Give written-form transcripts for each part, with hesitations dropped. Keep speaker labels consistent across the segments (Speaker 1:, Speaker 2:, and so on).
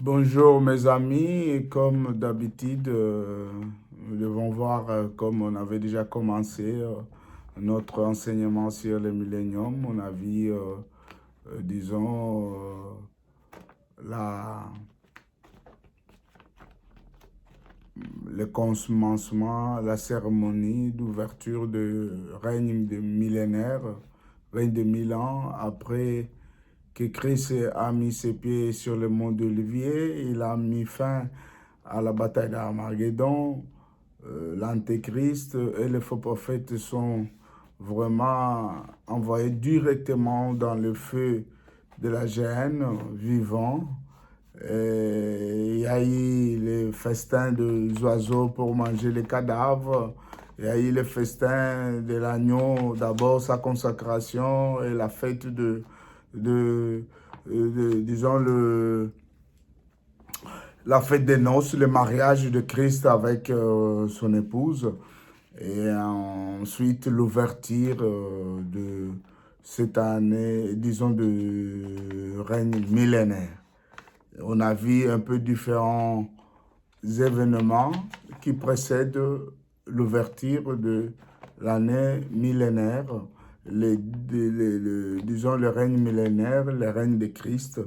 Speaker 1: Bonjour mes amis, et comme d'habitude, nous devons voir, comme on avait déjà commencé notre enseignement sur le millénium. On a vu, disons, la, le commencement, la cérémonie d'ouverture de règne de millénaire, règne de 1000 ans, après que Christ a mis ses pieds sur le mont d'Olivier. Il a mis fin à la bataille d'Armageddon. L'Antéchrist et les faux prophètes sont vraiment envoyés directement dans le feu de la géhenne, vivant. Et il y a eu les festins des oiseaux pour manger les cadavres. Il y a eu le festin de l'agneau, d'abord sa consacration et la fête disons, la fête des noces, le mariage de Christ avec son épouse. Et ensuite, l'ouverture de cette année, disons, de règne millénaire. On a vu un peu différents événements qui précèdent l'ouverture de l'année millénaire, disons le règne millénaire, le règne de Christ.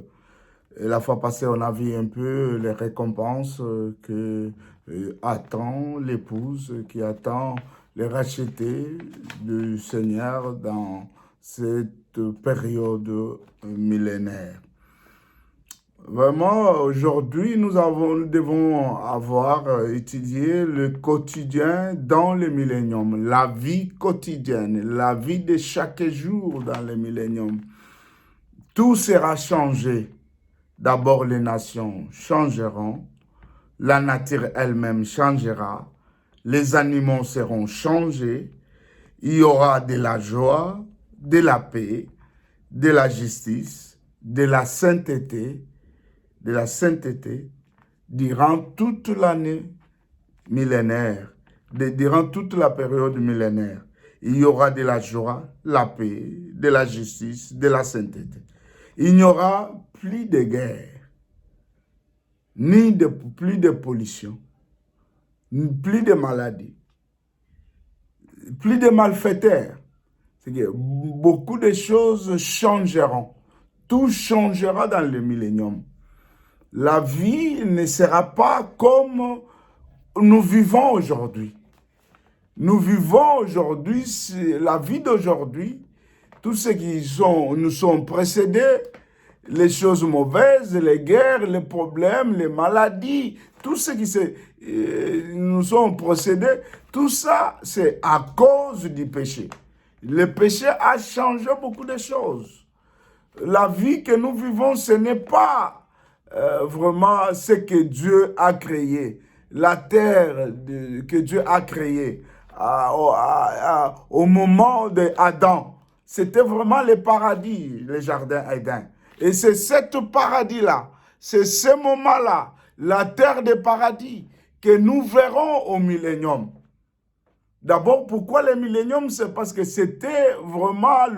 Speaker 1: Et la fois passée, on a vu un peu les récompenses que attend l'épouse, qui attend les rachetés du Seigneur dans cette période millénaire. Vraiment, aujourd'hui, nous devons avoir étudié le quotidien dans le millénium, la vie quotidienne, la vie de chaque jour dans le millénium. Tout sera changé. D'abord, les nations changeront, la nature elle-même changera, les animaux seront changés, il y aura de la joie, de la paix, de la justice, de la sainteté, durant toute l'année millénaire, durant toute la période millénaire. Il y aura de la joie, la paix, de la justice, de la sainteté. Il n'y aura plus de guerre, plus de pollution, plus de maladies, plus de malfaiteurs. Beaucoup de choses changeront. Tout changera dans le millénium. La vie ne sera pas comme nous vivons aujourd'hui. Nous vivons aujourd'hui, la vie d'aujourd'hui, tout ce qui nous sont précédés, les choses mauvaises, les guerres, les problèmes, les maladies, tout ce qui nous sont précédés, tout ça, c'est à cause du péché. Le péché a changé beaucoup de choses. La vie que nous vivons, ce n'est pas vraiment ce que Dieu a créé. La terre que Dieu a créée au moment d'Adam, c'était vraiment le paradis, le jardin Éden. Et c'est ce paradis-là, c'est ce moment-là, la terre de paradis, que nous verrons au millénium. D'abord, pourquoi le millénium? C'est parce que c'était vraiment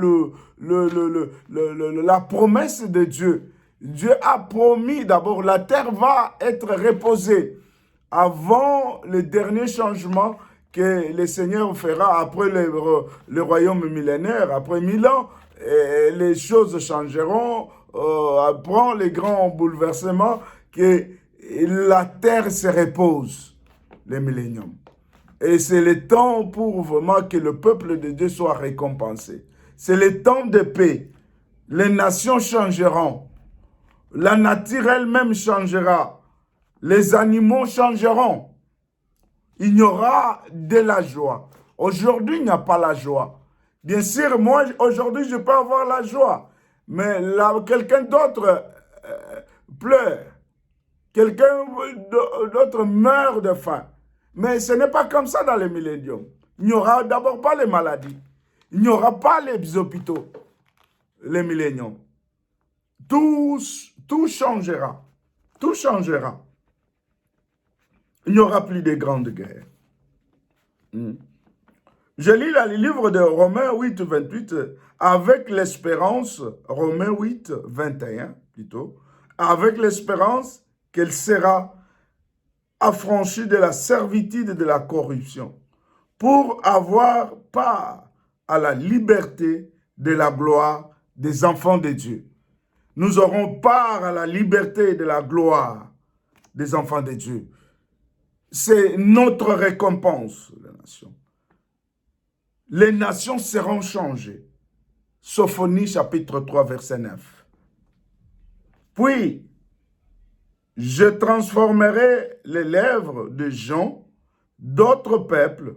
Speaker 1: la promesse de Dieu. Dieu a promis, d'abord, la terre va être reposée avant le dernier changement que le Seigneur fera après le royaume millénaire. Après 1000 ans, les choses changeront, après les grands bouleversements, que la terre se repose, le millénium. Et c'est le temps pour vraiment que le peuple de Dieu soit récompensé. C'est le temps de paix. Les nations changeront. La nature elle-même changera. Les animaux changeront. Il y aura de la joie. Aujourd'hui, il n'y a pas la joie. Bien sûr, moi, aujourd'hui, je peux avoir la joie. Mais quelqu'un d'autre pleure. Quelqu'un d'autre meurt de faim. Mais ce n'est pas comme ça dans le millénium. Il n'y aura d'abord pas les maladies. Il n'y aura pas les hôpitaux. Le millénium. Tout changera. Tout changera. Il n'y aura plus de grandes guerres. Je lis le livre de Romains 8, 28, avec l'espérance, Romains 8, 21 plutôt, avec l'espérance qu'elle sera affranchie de la servitude de la corruption, pour avoir part à la liberté de la gloire des enfants de Dieu. Nous aurons part à la liberté et de la gloire des enfants de Dieu. C'est notre récompense, les nations. Les nations seront changées. Sophonie chapitre 3, verset 9. Puis, je transformerai les lèvres de gens d'autres peuples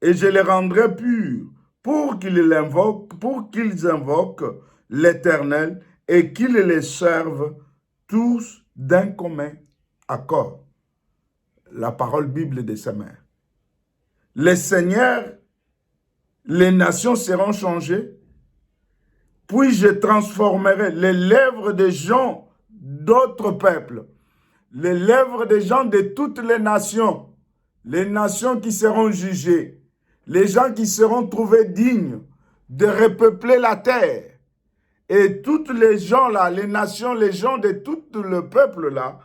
Speaker 1: et je les rendrai purs pour qu'ils invoquent l'Éternel et qu'ils les servent tous d'un commun accord. La parole Bible de sa mère. Les seigneurs, les nations seront changées, puis je transformerai les lèvres des gens d'autres peuples, les lèvres des gens de toutes les nations qui seront jugées, les gens qui seront trouvés dignes de repeupler la terre. Et toutes les gens là, les nations, les gens de tout le peuple là,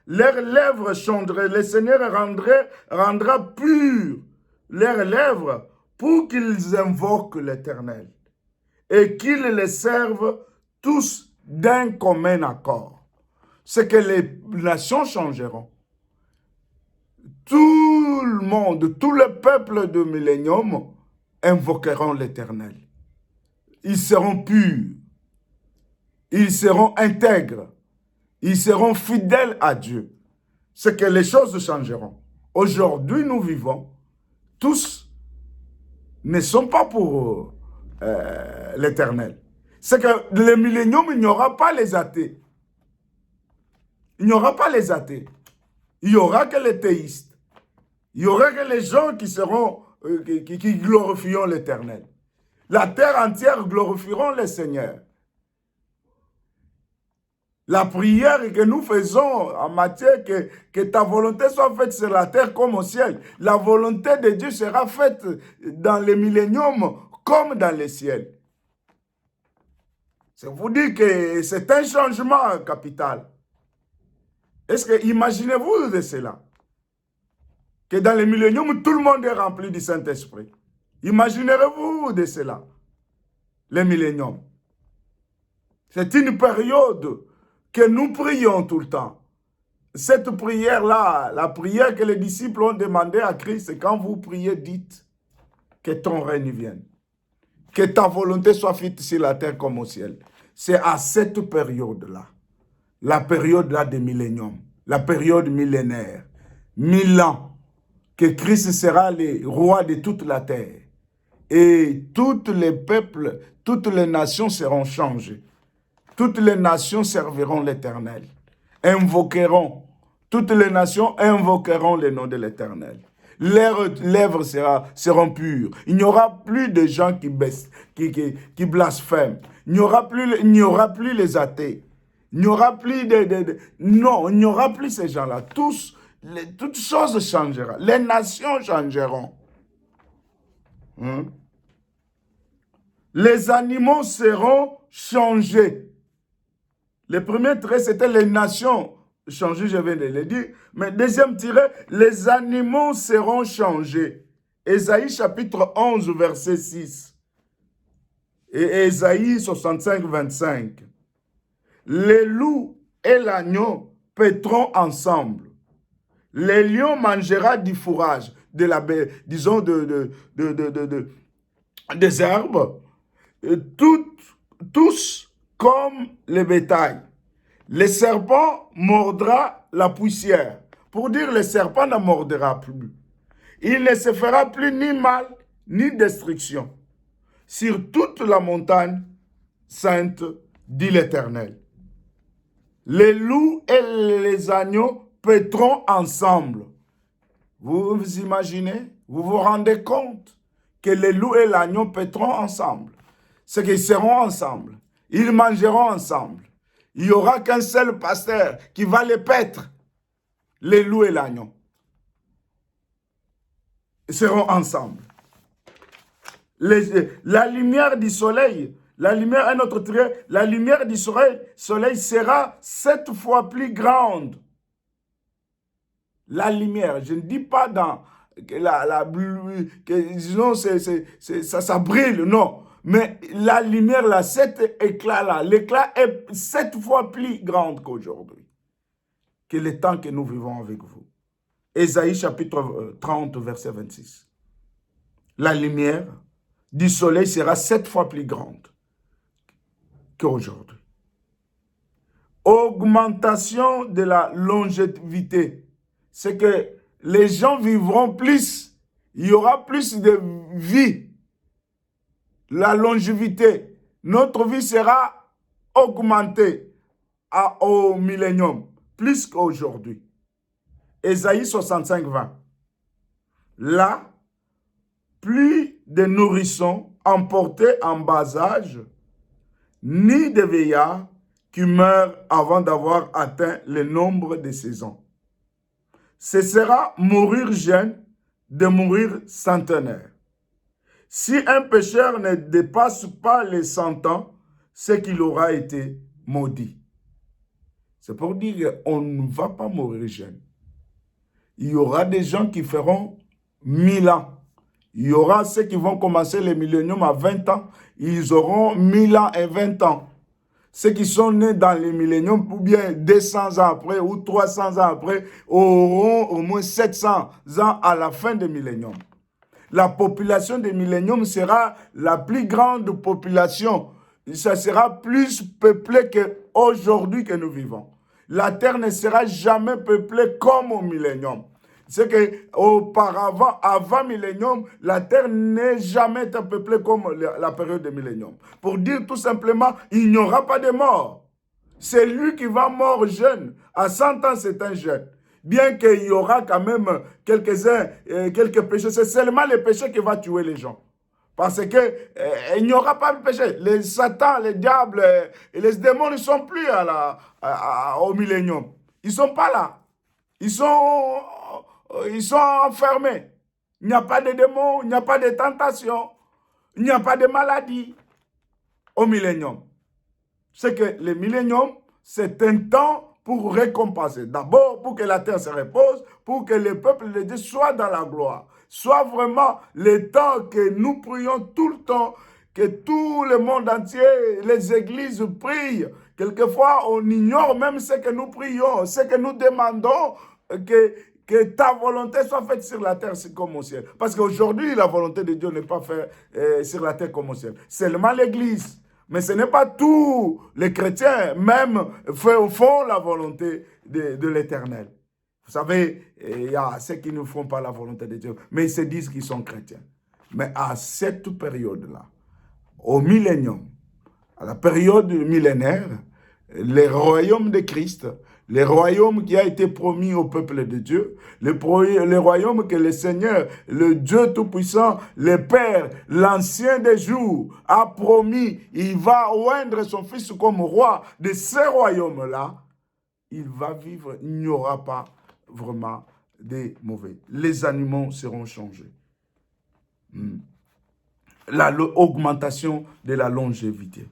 Speaker 1: leurs lèvres changeraient. Le Seigneur rendra pures leurs lèvres pour qu'ils invoquent l'Éternel et qu'ils les servent tous d'un commun accord. C'est que les nations changeront. Tout le monde, tout le peuple de millénium invoqueront l'Éternel. Ils seront purs. Ils seront intègres. Ils seront fidèles à Dieu. C'est que les choses changeront. Aujourd'hui, nous vivons. Tous ne sont pas pour l'Éternel. C'est que le millénium, il n'y aura pas les athées. Il n'y aura pas les athées. Il n'y aura que les théistes. Il n'y aura que les gens qui seront, qui glorifieront l'Éternel. La terre entière glorifieront le Seigneur. La prière que nous faisons en matière que ta volonté soit faite sur la terre comme au ciel. La volonté de Dieu sera faite dans le millénium comme dans le ciel. C'est vous dire que c'est un changement capital. Est-ce que imaginez-vous de cela? Que dans le millénium, tout le monde est rempli du Saint-Esprit. Imaginerez-vous de cela? Le millénium. C'est une période que nous prions tout le temps. Cette prière-là, la prière que les disciples ont demandé à Christ, c'est quand vous priez, dites que ton règne vienne. Que ta volonté soit faite sur la terre comme au ciel. C'est à cette période-là, la période-là des milléniums, la période millénaire, 1000 ans, que Christ sera le roi de toute la terre. Et tous les peuples, toutes les nations seront changées. Toutes les nations serviront l'Éternel, invoqueront, toutes les nations invoqueront le nom de l'Éternel. Leurs lèvres seront pures. Il n'y aura plus de gens qui baissent, qui blasphèment. Il n'y aura plus les athées. Il n'y aura plus non, il n'y aura plus ces gens-là. Toutes choses changeront. Les nations changeront. Les animaux seront changés. Le premier trait, c'était les nations changées, je viens de le dire. Mais deuxième trait, les animaux seront changés. Ésaïe chapitre 11, verset 6. Et Ésaïe 65, 25. Les loups et l'agneau paîtront ensemble. Les lions mangera du fourrage, disons des herbes, tous comme le bétail. Le serpent mordra la poussière. Pour dire le serpent ne mordra plus. Il ne se fera plus ni mal, ni destruction. Sur toute la montagne sainte, dit l'Éternel. Les loups et les agneaux paîtront ensemble. Vous vous imaginez? Vous vous rendez compte que les loups et l'agneau paîtront ensemble? C'est qu'ils seront ensemble. Ils mangeront ensemble. Il n'y aura qu'un seul pasteur qui va les paître, les loups et l'agneau. Ils seront ensemble. La lumière du soleil, un autre trait, la lumière du soleil sera 7 fois plus grande La lumière, je ne dis pas dans disons, ça brille, non. Mais la lumière, là, cet éclat-là, l'éclat est 7 fois plus grand qu'aujourd'hui, que le temps que nous vivons avec vous. Ésaïe chapitre 30, verset 26. La lumière du soleil sera 7 fois plus grande qu'aujourd'hui. Augmentation de la longévité. C'est que les gens vivront plus. Il y aura plus de vie. La longévité. Notre vie sera augmentée au millénium, plus qu'aujourd'hui. Ésaïe 65, 20. Là, plus de nourrissons emportés en bas âge, ni de vieillards qui meurent avant d'avoir atteint le nombre de saisons. Ce sera mourir jeune de mourir centenaire. Si un pécheur ne dépasse pas les 100 ans, c'est qu'il aura été maudit. C'est pour dire qu'on ne va pas mourir jeune. Il y aura des gens qui feront 1000 ans. Il y aura ceux qui vont commencer le millénium à 20 ans. Ils auront 1000 ans et 20 ans. Ceux qui sont nés dans le millénium, ou bien 200 ans après, ou 300 ans après, auront au moins 700 ans à la fin du millénium. La population du millénium sera la plus grande population. Ça sera plus peuplé qu'aujourd'hui que nous vivons. La terre ne sera jamais peuplée comme au millénium. C'est qu'auparavant, avant millénium, la terre n'est jamais été peuplée comme la période de millénium. Pour dire tout simplement, il n'y aura pas de mort. C'est lui qui va mort jeune. À 100 ans, c'est un jeune. Bien qu'il y aura quand même quelques péchés. C'est seulement les péchés qui vont tuer les gens. Parce qu'il n'y aura pas de péché. Les Satan, les diables et les démons ne sont plus au millénium. Ils ne sont pas là. Ils sont enfermés. Il n'y a pas de démons, il n'y a pas de tentation, il n'y a pas de maladie au millénium. C'est que le millénium, c'est un temps pour récompenser. D'abord, pour que la terre se repose, pour que le peuple de Dieu soit dans la gloire. Soit vraiment le temps que nous prions tout le temps, que tout le monde entier, les églises prient. Quelquefois, on ignore même ce que nous prions, ce que nous demandons, que ta volonté soit faite sur la terre comme au ciel. Parce qu'aujourd'hui, la volonté de Dieu n'est pas faite sur la terre comme au ciel. Seulement l'Église. Mais ce n'est pas tous les chrétiens, même, font la volonté de l'Éternel. Vous savez, il y a ceux qui ne font pas la volonté de Dieu, mais ils se disent qu'ils sont chrétiens. Mais à cette période-là, au millénium, à la période millénaire, le royaume de Christ, le royaume qui a été promis au peuple de Dieu, le royaume que le Seigneur, le Dieu Tout-Puissant, le Père, l'Ancien des jours, a promis, il va oindre son Fils comme roi de ce royaume-là, il va vivre, il n'y aura pas vraiment des mauvais. Les animaux seront changés. L'augmentation de la longévité.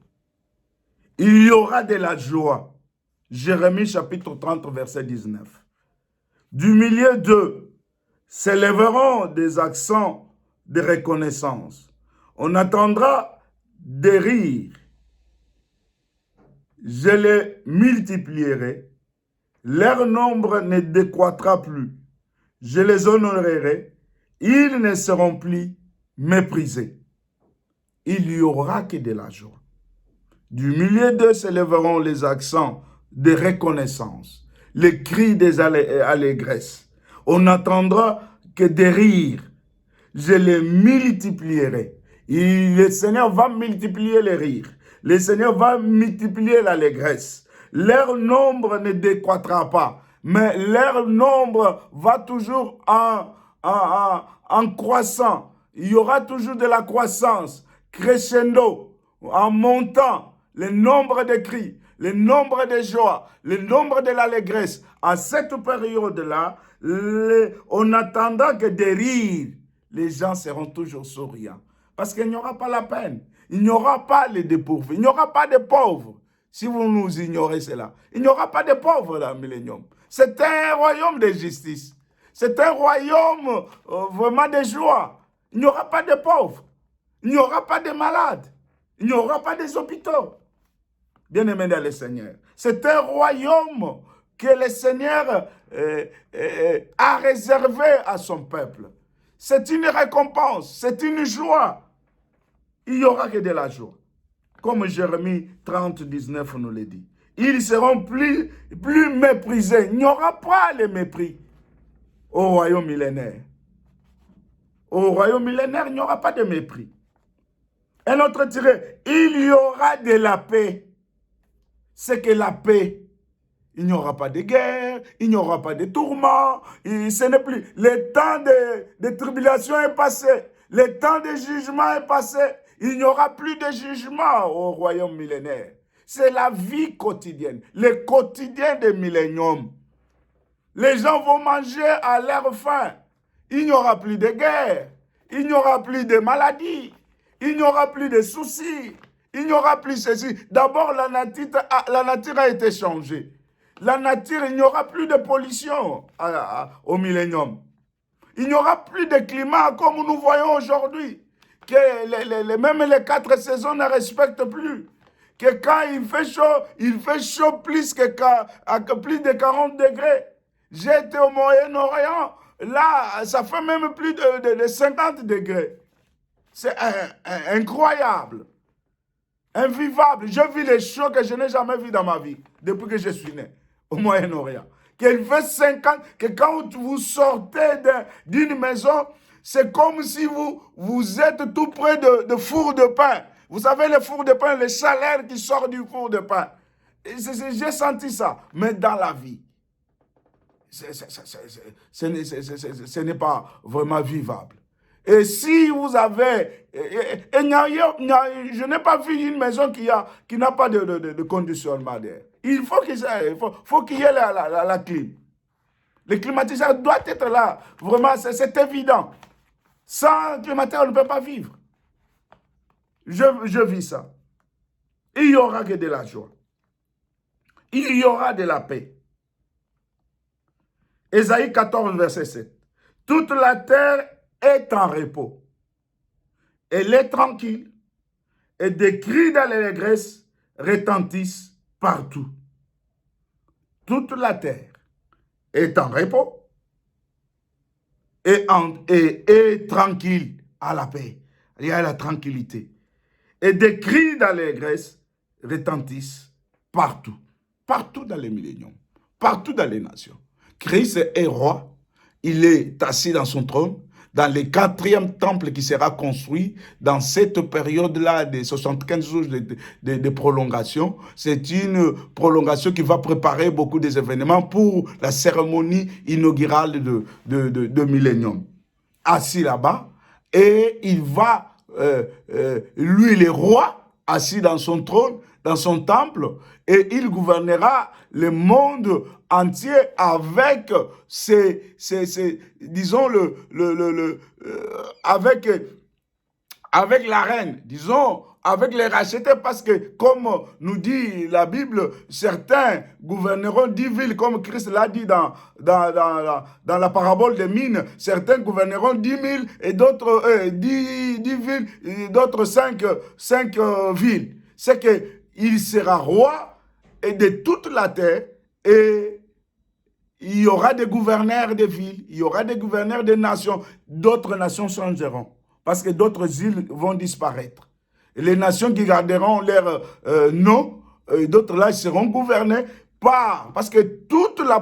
Speaker 1: Il y aura de la joie. Jérémie chapitre 30, verset 19. Du milieu d'eux s'élèveront des accents de reconnaissance. On attendra des rires. Je les multiplierai. Leur nombre ne décroîtra plus. Je les honorerai. Ils ne seront plus méprisés. Il y aura que de la joie. Du milieu d'eux s'élèveront les accents de reconnaissance, les cris des allégresses. On n'attendra que des rires. Je les multiplierai. Le Seigneur va multiplier les rires. Le Seigneur va multiplier l'allégresse. Leur nombre ne décroîtra pas, mais leur nombre va toujours en croissant. Il y aura toujours de la croissance, crescendo, en montant le nombre de cris, le nombre de joies, le nombre de l'allégresse. À cette période-là, on attendra que des rires, les gens seront toujours souriants. Parce qu'il n'y aura pas la peine. Il n'y aura pas les dépourvus. Il n'y aura pas de pauvres. Si vous nous ignorez cela, il n'y aura pas de pauvres dans le millénium. C'est un royaume de justice. C'est un royaume vraiment de joie. Il n'y aura pas de pauvres. Il n'y aura pas de malades. Il n'y aura pas des hôpitaux. Bien-aimés dans le Seigneur. C'est un royaume que le Seigneur a réservé à son peuple. C'est une récompense, c'est une joie. Il n'y aura que de la joie. Comme Jérémie 30, 19 nous le dit. Ils seront plus méprisés. Il n'y aura pas le mépris au royaume millénaire. Au royaume millénaire, il n'y aura pas de mépris. Un autre tiré, il y aura de la paix. C'est que la paix, il n'y aura pas de guerre, il n'y aura pas de tourments, ce n'est plus. Le temps de tribulation est passé, le temps de jugement est passé, il n'y aura plus de jugement au royaume millénaire. C'est la vie quotidienne, le quotidien des milléniums. Les gens vont manger à leur faim. Il n'y aura plus de guerre, il n'y aura plus de maladies, il n'y aura plus de soucis, il n'y aura plus ceci. D'abord, la nature a été changée. La nature, il n'y aura plus de pollution au millénium. Il n'y aura plus de climat comme nous voyons aujourd'hui. Que même les 4 saisons ne respectent plus. Que quand il fait chaud plus plus de 40 degrés. J'étais au Moyen-Orient, là, ça fait même plus de 50 degrés. C'est incroyable, invivable. Je vis les choses que je n'ai jamais vues dans ma vie, depuis que je suis né au Moyen-Orient. Qu'il fait 50, que quand vous sortez d'une maison, c'est comme si vous êtes tout près de four de pain. Vous savez, le four de pain, le chaleur qui sort du four de pain. J'ai senti ça, mais dans la vie. Ce n'est pas vraiment vivable. Et si vous avez... je n'ai pas vu une maison qui n'a pas de conditionnement d'air. Il faut qu'il y ait la clim. Le climatiseur doit être là. Vraiment, c'est évident. Sans climatiseur, on ne peut pas vivre. Je vis ça. Il y aura que de la joie. Il y aura de la paix. Ésaïe 14, verset 7. Toute la terre est en repos. Elle est tranquille. Et des cris d'allégresse retentissent partout. Toute la terre est en repos et tranquille, à la paix. Il y a la tranquillité. Et des cris d'allégresse retentissent partout. Partout dans les milléniums. Partout dans les nations. Christ est roi, il est assis dans son trône, dans le 4e temple qui sera construit, dans cette période-là de 75 jours de prolongation. C'est une prolongation qui va préparer beaucoup des événements pour la cérémonie inaugurale de Millénium. Assis là-bas, et il va, lui le roi, assis dans son trône, dans son temple, et il gouvernera le monde entier avec disons, avec la reine, disons, avec les rachetés, parce que, comme nous dit la Bible, certains gouverneront 10 villes, comme Christ l'a dit dans la parabole des mines, certains gouverneront 10 000 et d'autres 10 villes, et d'autres 5 villes. C'est qu'il sera roi et de toute la terre, et il y aura des gouverneurs de villes, il y aura des gouverneurs de nations, d'autres nations changeront, parce que d'autres îles vont disparaître. Et les nations qui garderont leur nom, d'autres là seront gouvernées parce que toute la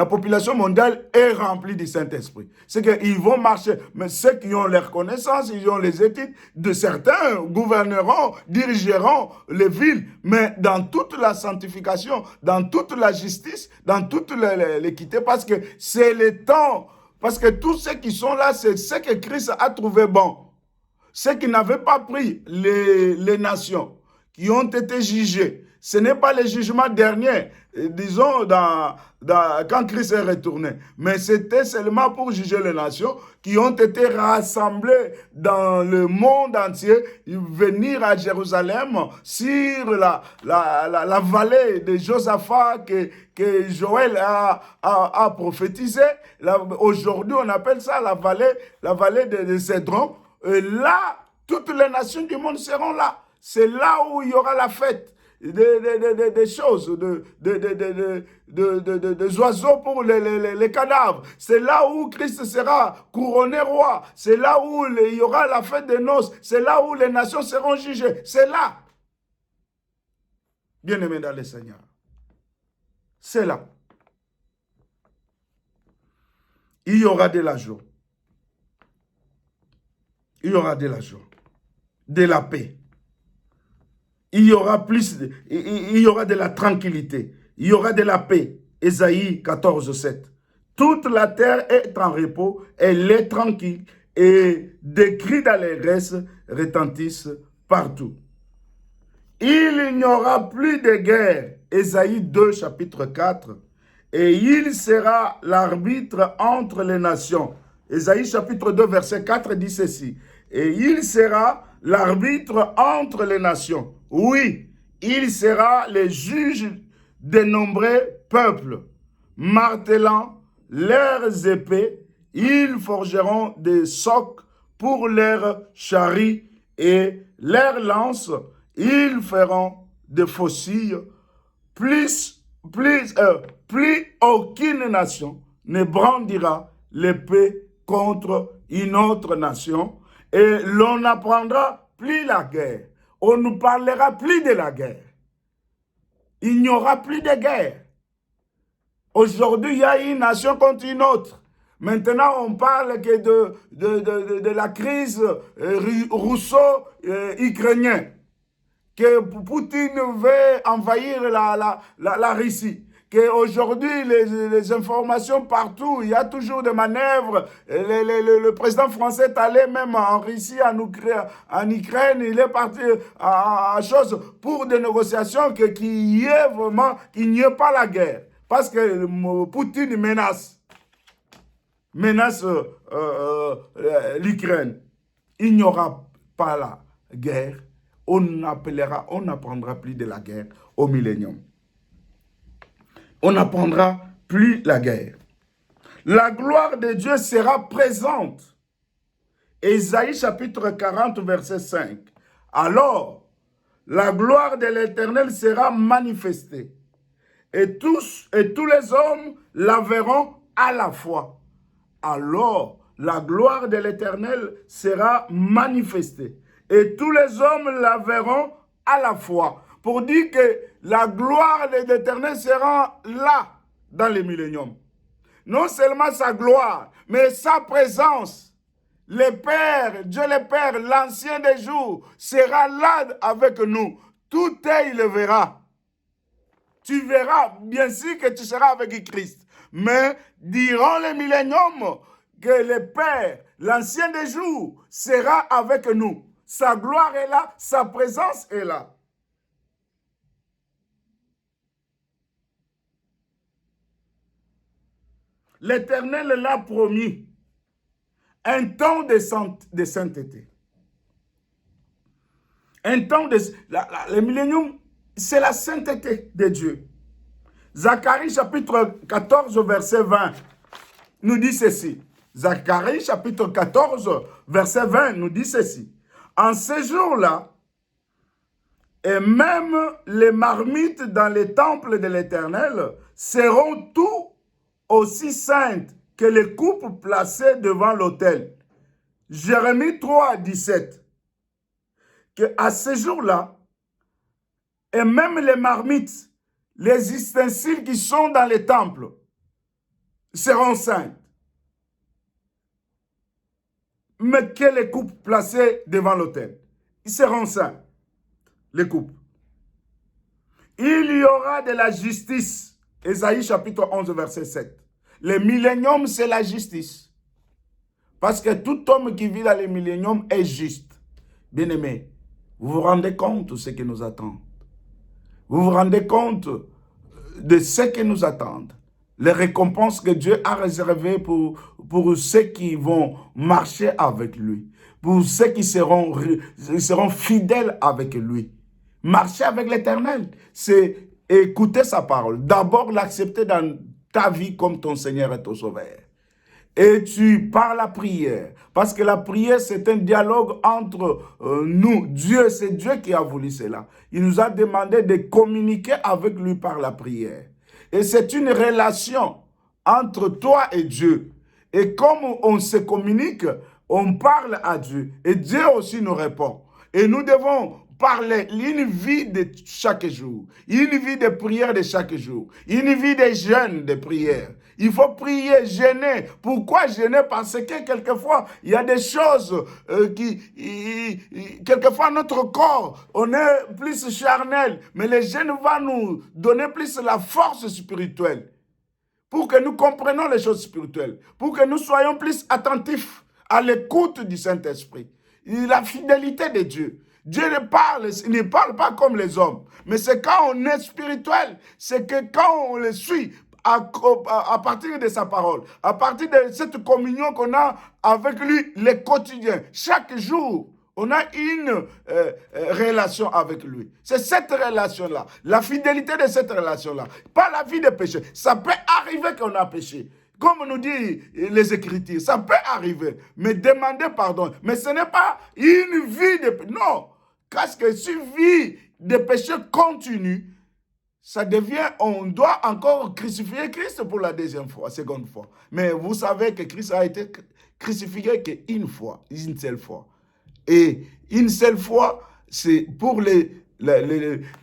Speaker 1: population mondiale est remplie du Saint-Esprit. C'est qu'ils vont marcher, mais ceux qui ont les connaissances, ils ont les études, de certains gouverneront, dirigeront les villes, mais dans toute la sanctification, dans toute la justice, dans toute l'équité, parce que c'est le temps, parce que tous ceux qui sont là, c'est ce que Christ a trouvé bon. Ceux qui n'avaient pas pris les nations, qui ont été jugés, Ce n'est pas le jugement dernier, disons, quand Christ est retourné. Mais c'était seulement pour juger les nations qui ont été rassemblées dans le monde entier, venir à Jérusalem sur la vallée de Josaphat que Joël a prophétisé. Aujourd'hui, on appelle ça la vallée de Cédron. Et là, toutes les nations du monde seront là. C'est là où il y aura la fête des choses, des oiseaux pour les cadavres. C'est là où Christ sera couronné roi. C'est là où il y aura la fête des noces. C'est là où les nations seront jugées. C'est là. Bien-aimés dans le Seigneur. C'est là. Il y aura de la joie. Il y aura de la joie. De la paix. Il y aura il y aura de la tranquillité. Il y aura de la paix. Ésaïe 14, 7. Toute la terre est en repos, elle est tranquille et des cris d'allégresse retentissent partout. Il n'y aura plus de guerre. Ésaïe 2, chapitre 4. Et il sera l'arbitre entre les nations. Ésaïe chapitre 2, verset 4 dit ceci. Et il sera l'arbitre entre les nations. Oui, il sera le juge des nombreux peuples. Martelant leurs épées, ils forgeront des socs pour leurs chariots et leurs lances, ils feront des faucilles. Plus aucune nation ne brandira l'épée contre une autre nation et l'on n'apprendra plus la guerre. On ne parlera plus de la guerre. Il n'y aura plus de guerre. Aujourd'hui, il y a une nation contre une autre. Maintenant, on parle que de la crise russo-ukrainienne. Que Poutine veut envahir la Russie. Qu'aujourd'hui, les informations partout, il y a toujours des manœuvres. Le président français est allé même en Russie, en Ukraine, il est parti à chose pour des négociations qu'il n'y ait pas la guerre. Parce que Poutine menace l'Ukraine. Il n'y aura pas la guerre. On n'apprendra plus de la guerre au millénium. On n'apprendra plus la guerre. La gloire de Dieu sera présente. Ésaïe chapitre 40, verset 5. Alors, la gloire de l'Éternel sera manifestée. Et tous les hommes la verront à la fois. Alors, la gloire de l'Éternel sera manifestée. Et tous les hommes la verront à la fois. Pour dire que la gloire de l'Éternel sera là, dans le millénium. Non seulement sa gloire, mais sa présence. Le Père, Dieu le Père, l'ancien des jours, sera là avec nous. Tout œil le verra. Tu verras, bien sûr que tu seras avec Christ. Mais durant le millénium, que le Père, l'ancien des jours, sera avec nous. Sa gloire est là, sa présence est là. L'Éternel l'a promis. Un temps de sainteté. Un temps de... le millénium, c'est la sainteté de Dieu. Zacharie chapitre 14, verset 20, nous dit ceci. Zacharie chapitre 14, verset 20, nous dit ceci. En ce jour-là, et même les marmites dans les temples de l'Éternel seront tout aussi saintes que les coupes placées devant l'autel. Jérémie 3, 17. Que à ce jour-là, et même les marmites, les ustensiles qui sont dans les temples seront saints. Mais que les coupes placées devant l'autel, ils seront saints. Les coupes. Il y aura de la justice. Ésaïe chapitre 11, verset 7. Le millénium, c'est la justice. Parce que tout homme qui vit dans le millénium est juste. Bien-aimé, vous vous rendez compte de ce qui nous attend. Vous vous rendez compte de ce qui nous attend, les récompenses que Dieu a réservées pour ceux qui vont marcher avec lui, pour ceux qui seront fidèles avec lui. Marcher avec l'Éternel, c'est écouter sa parole. D'abord, l'accepter dans ta vie comme ton Seigneur et ton Sauveur. Et tu par la prière, parce que la prière c'est un dialogue entre nous, Dieu, c'est Dieu qui a voulu cela. Il nous a demandé de communiquer avec lui par la prière. Et c'est une relation entre toi et Dieu. Et comme on se communique, on parle à Dieu. Et Dieu aussi nous répond. Et nous devons parler une vie de chaque jour, une vie de prière de chaque jour, une vie de jeûne de prière. Il faut prier, jeûner. Pourquoi jeûner? Parce que quelquefois, il y a des choses quelquefois notre corps, on est plus charnel, mais le jeûne va nous donner plus la force spirituelle pour que nous comprenions les choses spirituelles, pour que nous soyons plus attentifs à l'écoute du Saint-Esprit, la fidélité de Dieu. Dieu il ne parle pas comme les hommes, mais c'est quand on est spirituel, c'est que quand on le suit, à partir de sa parole, à partir de cette communion qu'on a avec lui, le quotidien, chaque jour, on a une relation avec lui. C'est cette relation-là, la fidélité de cette relation-là, pas la vie de péché. Ça peut arriver qu'on a péché. Comme nous dit les Écritures, ça peut arriver, mais demander pardon. Mais ce n'est pas une vie de péché. Non, parce que si vie de péché continue, ça devient, on doit encore crucifier Christ pour la seconde fois. Mais vous savez que Christ a été crucifié qu'une fois, une seule fois. Et une seule fois, c'est pour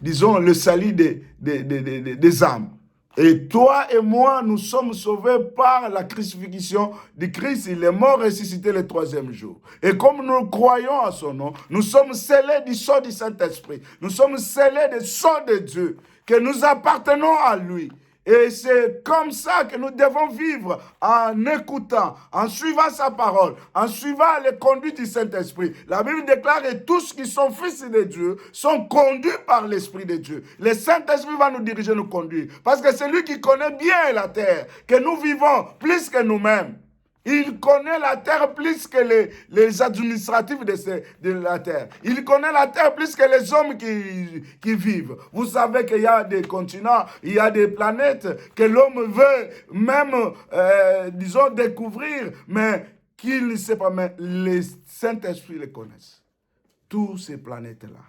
Speaker 1: disons, le salut des âmes. Et toi et moi, nous sommes sauvés par la crucifixion de Christ. Il est mort ressuscité le troisième jour. Et comme nous croyons à son nom, nous sommes scellés du sceau du Saint-Esprit. Nous sommes scellés du sceau de Dieu, que nous appartenons à lui. Et c'est comme ça que nous devons vivre, en écoutant, en suivant sa parole, en suivant les conduites du Saint-Esprit. La Bible déclare que tous qui sont fils de Dieu sont conduits par l'Esprit de Dieu. Le Saint-Esprit va nous diriger, nous conduire. Parce que c'est lui qui connaît bien la terre, que nous vivons plus que nous-mêmes. Il connaît la terre plus que les administratifs de la terre. Il connaît la terre plus que les hommes qui vivent. Vous savez qu'il y a des continents, il y a des planètes que l'homme veut même, disons, découvrir, mais qu'il ne sait pas. Mais les Saint-Esprit les connaissent. Tous ces planètes-là.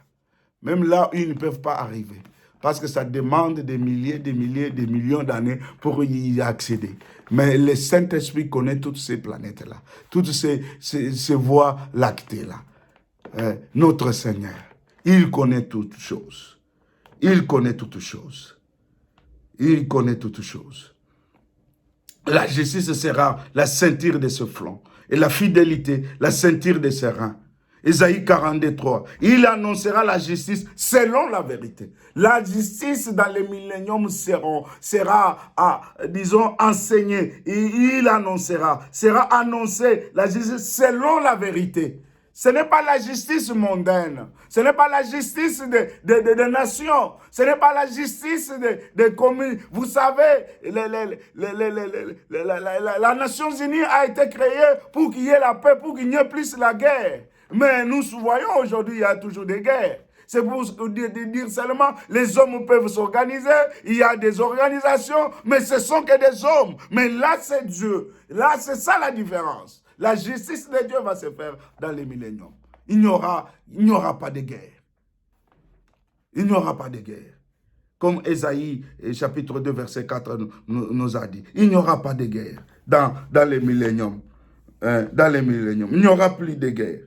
Speaker 1: Même là où ils ne peuvent pas arriver. Parce que ça demande des milliers, des millions d'années pour y accéder. Mais le Saint-Esprit connaît toutes ces planètes-là, toutes ces voies lactées-là. Notre Seigneur, il connaît toutes choses. Il connaît toutes choses. Il connaît toutes choses. La justice sera la ceinture de ce flanc. Et la fidélité, la ceinture de ses reins. Ésaïe 42:3. Il annoncera la justice selon la vérité. La justice dans le millénium sera disons, enseignée. Et il sera annoncée la justice selon la vérité. Ce n'est pas la justice mondaine. Ce n'est pas la justice des nations. Ce n'est pas la justice des communes. Vous savez, la Nations Unies a été créée pour qu'il y ait la paix, pour qu'il n'y ait plus la guerre. Mais nous voyons aujourd'hui, il y a toujours des guerres. C'est pour dire seulement, les hommes peuvent s'organiser, il y a des organisations, mais ce sont que des hommes. Mais là, c'est Dieu. Là, c'est ça la différence. La justice de Dieu va se faire dans les milléniums. Il n'y aura pas de guerre. Il n'y aura pas de guerre. Comme Ésaïe, chapitre 2, verset 4 nous a dit. Il n'y aura pas de guerre dans les milléniums. Dans les milléniums. Il n'y aura plus de guerre.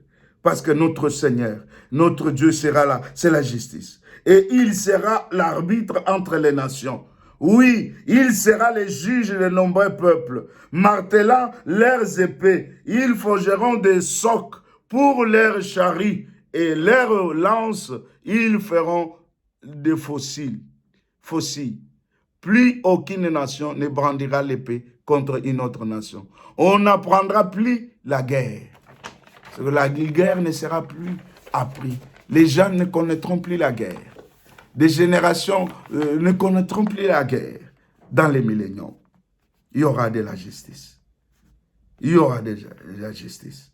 Speaker 1: Parce que notre Seigneur, notre Dieu sera là, c'est la justice. Et il sera l'arbitre entre les nations. Oui, il sera le juge des nombreux peuples. Martelant leurs épées, ils forgeront des socs pour leurs charrues et leurs lances, ils feront des fossiles. Plus aucune nation ne brandira l'épée contre une autre nation. On n'apprendra plus la guerre. La guerre ne sera plus apprise. Les gens ne connaîtront plus la guerre. des générations ne connaîtront plus la guerre. Dans les milléniums, il y aura de la justice. Il y aura de la justice.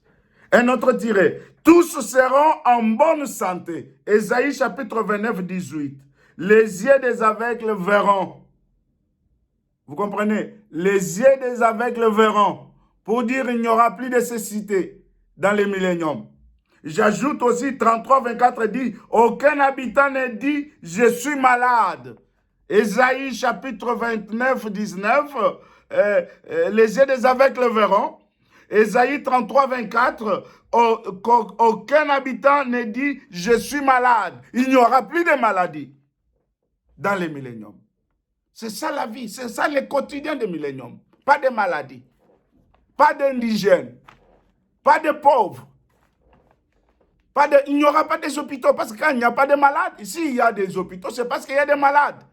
Speaker 1: Un autre tiré. Tous seront en bonne santé. Ésaïe chapitre 29, 18. Les yeux des aveugles verront. Vous comprenez? Les yeux des aveugles verront. Pour dire qu'il n'y aura plus de cécité dans les milléniums. J'ajoute aussi 33, 24 dit, aucun habitant ne dit, je suis malade. Ésaïe chapitre 29, 19, les yeux des aveugles verront. Ésaïe 33, 24, aucun habitant ne dit, je suis malade. Il n'y aura plus de maladie dans les milléniums. C'est ça la vie, c'est ça le quotidien des milléniums. Pas de maladie, pas d'indigènes, pas de pauvres. Il n'y aura pas des hôpitaux parce que quand il n'y a pas de malades, ici il y a des hôpitaux, c'est parce qu'il y a des malades.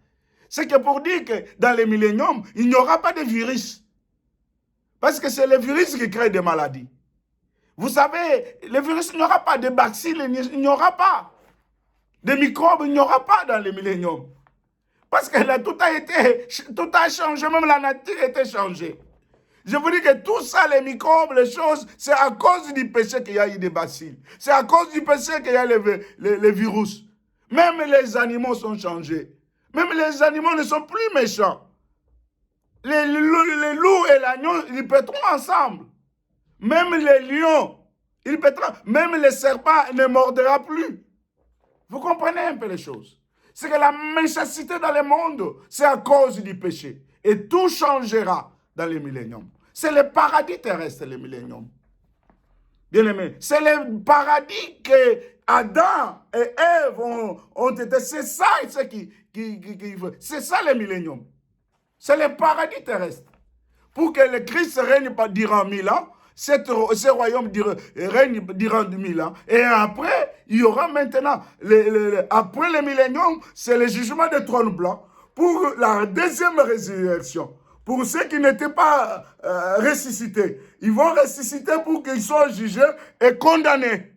Speaker 1: C'est que pour dire que dans les milléniums, il n'y aura pas de virus. Parce que c'est le virus qui crée des maladies. Vous savez, le virus, il n'y aura pas de bacilles, il n'y aura pas de microbes, il n'y aura pas dans les milléniums. Parce que là, tout a changé, même la nature a été changée. Je vous dis que tout ça, les microbes, les choses, c'est à cause du péché qu'il y a eu des bacilles. C'est à cause du péché qu'il y a les virus. Même les animaux sont changés. Même les animaux ne sont plus méchants. Les loups et l'agneau, ils péteront ensemble. Même les lions, ils péteront. Même les serpents ne mordra plus. Vous comprenez un peu les choses? C'est que la méchanceté dans le monde, c'est à cause du péché. Et tout changera dans les milléniums. C'est le paradis terrestre, les milléniums. Bien aimé, c'est le paradis que Adam et Ève ont été. C'est ça c'est ça les milléniums. C'est le paradis terrestre. Pour que le Christ règne durant 1000 ans, ce royaume règne durant 1000 ans. Et après, il y aura maintenant, après le millénium, c'est le jugement des trônes blancs pour la deuxième résurrection. Pour ceux qui n'étaient pas ressuscités, ils vont ressusciter pour qu'ils soient jugés et condamnés.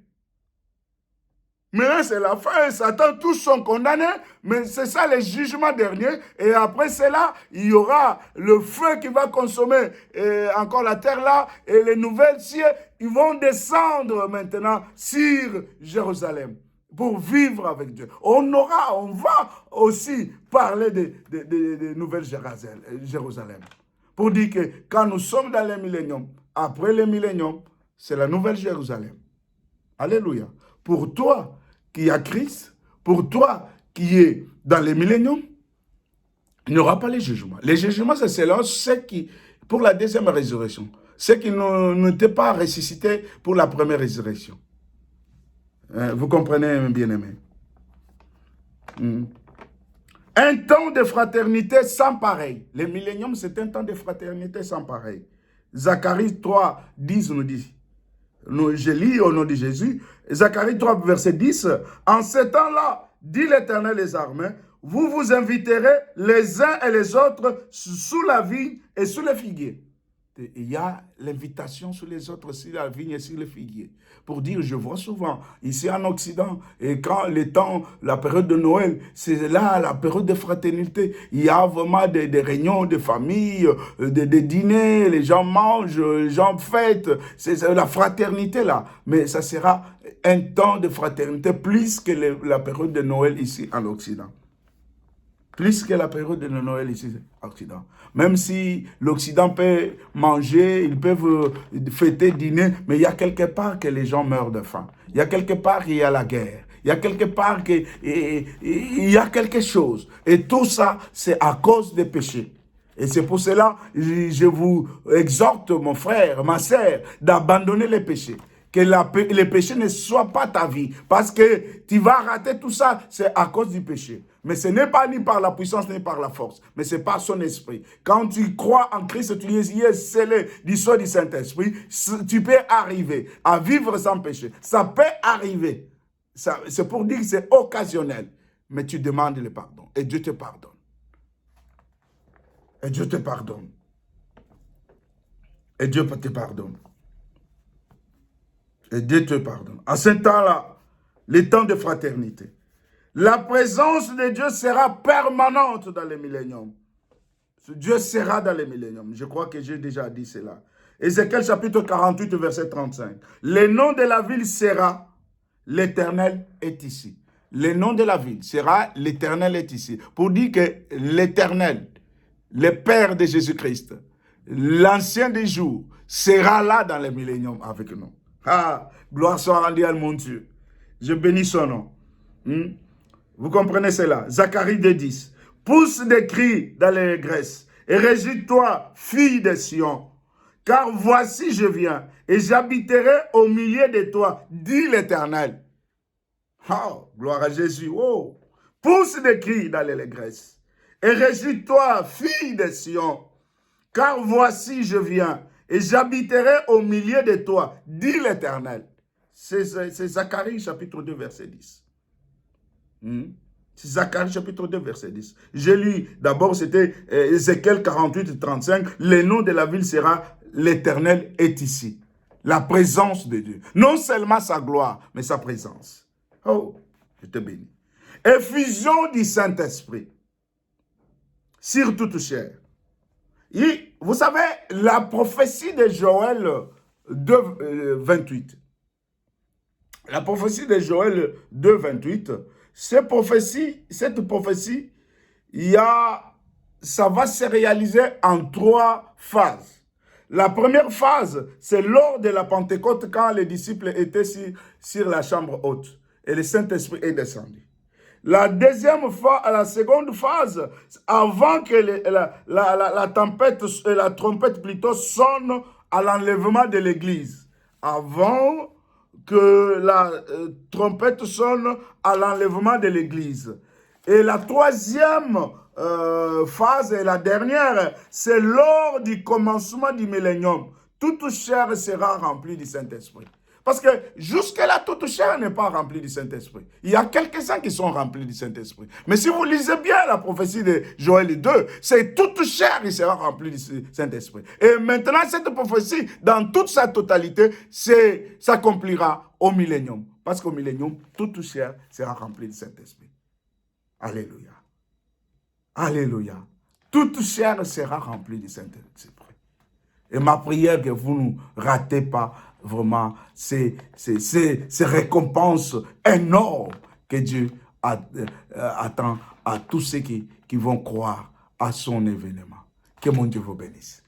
Speaker 1: Maintenant, c'est la fin. Satan, tous sont condamnés, mais c'est ça le jugement dernier. Et après cela, il y aura le feu qui va consommer encore la terre là, et les nouvelles cieux, ils vont descendre maintenant sur Jérusalem pour vivre avec Dieu. On va aussi parler de nouvelles Jérusalem. Pour dire que quand nous sommes dans les milléniums, après les milléniums, c'est la nouvelle Jérusalem. Alléluia. Pour toi qui as Christ, pour toi qui es dans les milléniums, il n'y aura pas les jugements. Les jugements, c'est ceux qui, pour la deuxième résurrection, ceux qui n'étaient pas ressuscités pour la première résurrection. Vous comprenez, bien-aimés? Un temps de fraternité sans pareil. Les milléniums, c'est un temps de fraternité sans pareil. Zacharie 3, 10 nous dit. Je lis au nom de Jésus. Zacharie 3, verset 10. En ce temps-là, dit l'Éternel des armées, vous vous inviterez les uns et les autres sous la vigne et sous le figuier. Il y a l'invitation sur les autres, sur la vigne et sur le figuier. Pour dire, je vois souvent, ici en Occident, et quand la période de Noël, c'est là la période de fraternité. Il y a vraiment des réunions de famille, des dîners, les gens mangent, les gens fêtent. C'est la fraternité là. Mais ça sera un temps de fraternité plus que la période de Noël ici en Occident. Plus que la période de Noël ici en Occident. Même si l'Occident peut manger, ils peuvent fêter, dîner, mais il y a quelque part que les gens meurent de faim. Il y a quelque part qu'il y a la guerre. Il y a quelque part qu'il y a quelque chose. Et tout ça, c'est à cause des péchés. Et c'est pour cela, je vous exhorte, mon frère, ma sœur, d'abandonner les péchés. Que les péchés ne soient pas ta vie. Parce que tu vas rater tout ça, c'est à cause du péché. Mais ce n'est pas ni par la puissance, ni par la force. Mais c'est par son esprit. Quand tu crois en Christ, tu es scellé du sceau du Saint-Esprit, tu peux arriver à vivre sans péché. Ça peut arriver. C'est pour dire que c'est occasionnel. Mais tu demandes le pardon. Et Dieu te pardonne. Et Dieu te pardonne. Et Dieu te pardonne. Et Dieu te pardonne. En ce temps-là, les temps de fraternité. La présence de Dieu sera permanente dans le millénium. Dieu sera dans le millénium. Je crois que j'ai déjà dit cela. Ézéchiel chapitre 48, verset 35. Le nom de la ville sera l'Éternel est ici. Le nom de la ville sera l'Éternel est ici. Pour dire que l'Éternel, le Père de Jésus-Christ, l'Ancien des jours, sera là dans le millénium avec nous. Ah, gloire soit rendue à mon Dieu. Je bénis son nom. Vous comprenez cela? Zacharie 2:10. Pousse des cris dans les graisses et régis-toi, fille de Sion. Car voici je viens et j'habiterai au milieu de toi, dit l'Éternel. Oh, gloire à Jésus. Oh. Pousse des cris dans l'allégresse. Et régis-toi, fille de Sion. Car voici je viens et j'habiterai au milieu de toi, dit l'Éternel. C'est Zacharie chapitre 2, verset 10. C'est Zacharie chapitre 2, verset 10. J'ai lu, d'abord c'était Ézéchiel 48, 35. Le nom de la ville sera l'Éternel est ici. La présence de Dieu. Non seulement sa gloire, mais sa présence. Oh, je te bénis. Effusion du Saint-Esprit sur toute chair. Et, vous savez, la prophétie de Joël 2, 28. La prophétie de Joël 2, 28, cette prophétie, ça va se réaliser en 3 phases. La première phase, c'est lors de la Pentecôte, quand les disciples étaient sur la chambre haute et le Saint-Esprit est descendu. La seconde phase, avant que la tempête, la trompette plutôt sonne à l'enlèvement de l'église. Avant que la trompette sonne à l'enlèvement de l'église. Et la troisième phase et la dernière, c'est lors du commencement du millénium. Toute chair sera remplie du Saint-Esprit. Parce que jusque-là, toute chair n'est pas remplie du Saint-Esprit. Il y a quelques-uns qui sont remplis du Saint-Esprit. Mais si vous lisez bien la prophétie de Joël 2, c'est toute chair qui sera remplie du Saint-Esprit. Et maintenant, cette prophétie, dans toute sa totalité, s'accomplira au millénium. Parce qu'au millénium, toute chair sera remplie du Saint-Esprit. Alléluia. Alléluia. Toute chair sera remplie du Saint-Esprit. Et ma prière que vous ne ratez pas vraiment ces récompenses énormes que Dieu attend à tous ceux qui vont croire à son événement. Que mon Dieu vous bénisse.